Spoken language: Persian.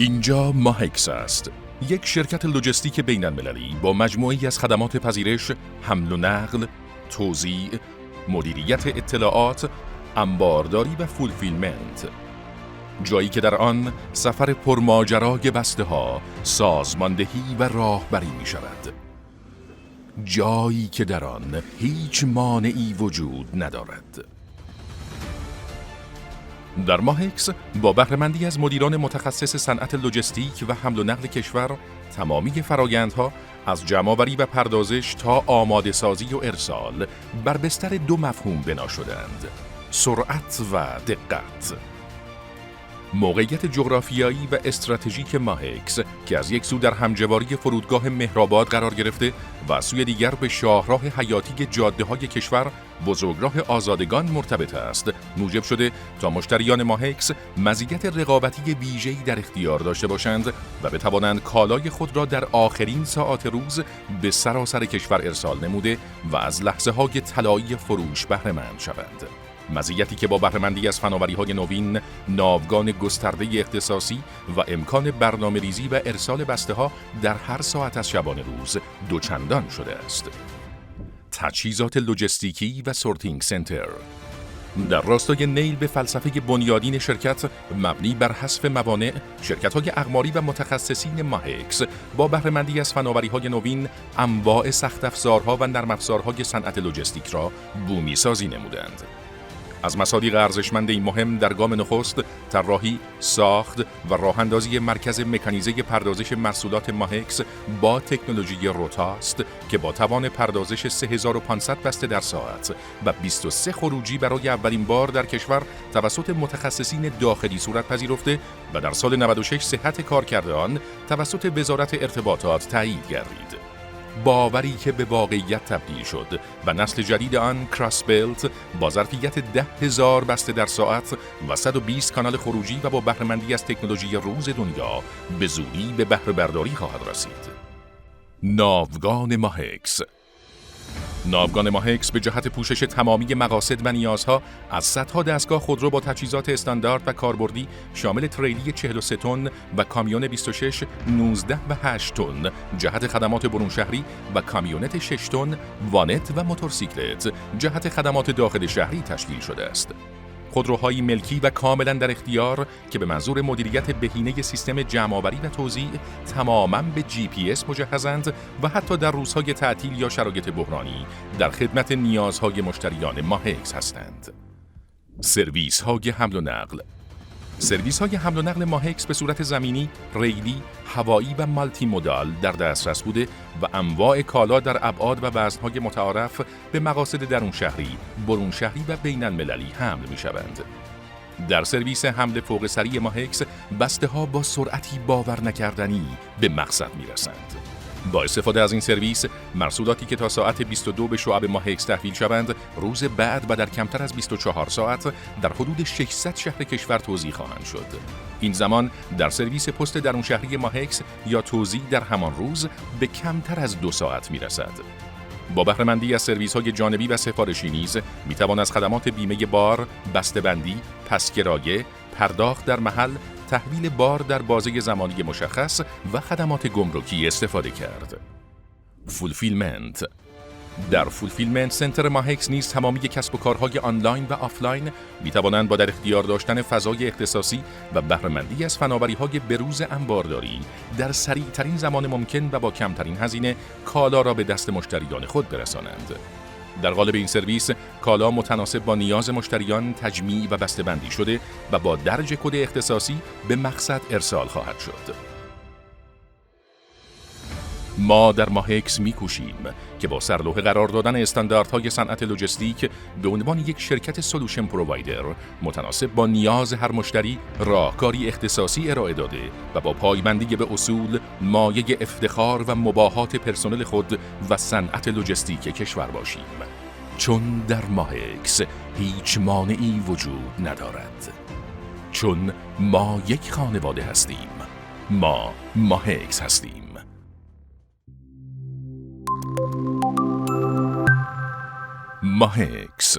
اینجا ماهکس است، یک شرکت لوجستیک بین‌المللی با مجموعه‌ای از خدمات پذیرش، حمل و نقل، توزیع، مدیریت اطلاعات، انبارداری و فولفیلمنت. جایی که در آن سفر پرماجرای بسته‌ها، سازماندهی و راهبری می‌شود. جایی که در آن هیچ مانعی وجود ندارد. در ماهکس با بهره‌مندی از مدیران متخصص صنعت لوجستیک و حمل و نقل کشور، تمامی فرآیندها از جمع‌آوری و پردازش تا آماده سازی و ارسال بر بستر دو مفهوم بنا شدند: سرعت و دقت. موقعیت جغرافیایی و استراتژیک ماهکس که از یک سو در همجواری فرودگاه مهرآباد قرار گرفته و از سوی دیگر به شاهراه حیاتی جاده‌های کشور بزرگراه آزادگان مرتبط است، موجب شده تا مشتریان ماهکس مزیت رقابتی ویژه‌ای در اختیار داشته باشند و بتوانند کالای خود را در آخرین ساعات روز به سراسر کشور ارسال نموده و از لحظه‌های طلایی فروش بهره‌مند شوند. مزیتی که با بهره‌مندی از فناوری‌های نوین، ناوگان گسترده اختصاصی و امکان برنامه‌ریزی و ارسال بسته‌ها در هر ساعت از شبانه روز دوچندان شده است. تجهیزات لوجستیکی و سورتینگ سنتر در راستای نیل به فلسفه بنیادین شرکت مبنی بر حذف موانع، شرکت‌های اقماری و متخصصین ماهکس با بهره‌مندی از فناوری‌های نوین، انواع سخت افزارها و نرم افزارهای صنعت لوجستیک را بومی سازی نمودند. از مصادیق ارزشمند این مهم در گام نخست طراحی، ساخت و راه‌اندازی مرکز مکانیزه پردازش محصولات ماهکس با تکنولوژی روتاست که با توان پردازش 3500 بسته در ساعت و 23 خروجی برای اولین بار در کشور توسط متخصصین داخلی صورت پذیرفته و در سال 96 صحت کارکرد آن توسط وزارت ارتباطات تایید گردید. باوری که به واقعیت تبدیل شد و نسل جدید آن کراس بیلت با ظرفیت 10,000 بسته در ساعت و 120 کانال خروجی و با بهره‌مندی از تکنولوژی روز دنیا به زودی به بهره برداری خواهد رسید. ناوگان ماهکس. ناوگان ماهکس به جهت پوشش تمامی مقاصد و نیازها از صدها دستگاه خودرو با تجهیزات استاندارد و کاربردی شامل تریلی 43 تن و کامیون 26، 19 و 8 تن جهت خدمات برون شهری و کامیونت 6 تن، وانت و موتورسیکلت جهت خدمات داخل شهری تشکیل شده است. خودروهای ملکی و کاملا در اختیار که به منظور مدیریت بهینه سیستم جمع‌آوری و توزیع تماماً به GPS مجهزند و حتی در روزهای تعطیل یا شرایط بحرانی در خدمت نیازهای مشتریان ماهکس هستند. سرویس‌های حمل و نقل. سرویس‌های حمل و نقل ماهکس به صورت زمینی، ریلی، هوایی و مالتی مودال در دسترس بوده و انواع کالا در ابعاد و وزن‌های متعارف به مقاصد درون شهری، برون شهری و بین‌المللی حمل می‌شوند. در سرویس حمل فوق سری ماهکس بسته‌ها با سرعتی باور نکردنی به مقصد می‌رسند. با استفاده از این سرویس، محصولاتی که تا ساعت 22 به شعب ماهکس تحویل شوند، روز بعد و در کمتر از 24 ساعت در حدود 600 شهر کشور توزیع خواهند شد. این زمان در سرویس پست درون شهری ماهکس یا توزیع در همان روز به کمتر از 2 ساعت می‌رسد. با بهره‌مندی از سرویس‌های جانبی و سفارشی نیز می‌توان از خدمات بیمه بار، بسته‌بندی، پس‌کرایه، پرداخت در محل، تحویل بار در بازه زمانی مشخص و خدمات گمرکی استفاده کرد. فولفیلمنت. در فولفیلمنت سنتر ماهکس نیز تمامی کسب و کارهای آنلاین و آفلاین می‌توانند با در اختیار داشتن فضای اختصاصی و بهره‌مندی از فناوری‌های بروز انبارداری در سریع‌ترین زمان ممکن و با کمترین هزینه کالا را به دست مشتریان خود برسانند. در قالب این سرویس، کالا متناسب با نیاز مشتریان تجمیع و بسته‌بندی شده و با درج کد اختصاصی به مقصد ارسال خواهد شد. ما در ماهکس می‌کوشیم که با سرلوحه قرار دادن استانداردهای صنعت لوجستیک به عنوان یک شرکت سولوشن پرووایدر متناسب با نیاز هر مشتری راهکاری اختصاصی ارائه داده و با پایبندی به اصول مایه افتخار و مباهات پرسنل خود و صنعت لوجستیک کشور باشیم. چون در ماهکس هیچ مانعی وجود ندارد. چون ما یک خانواده هستیم. ما ماهکس هستیم. ماهکس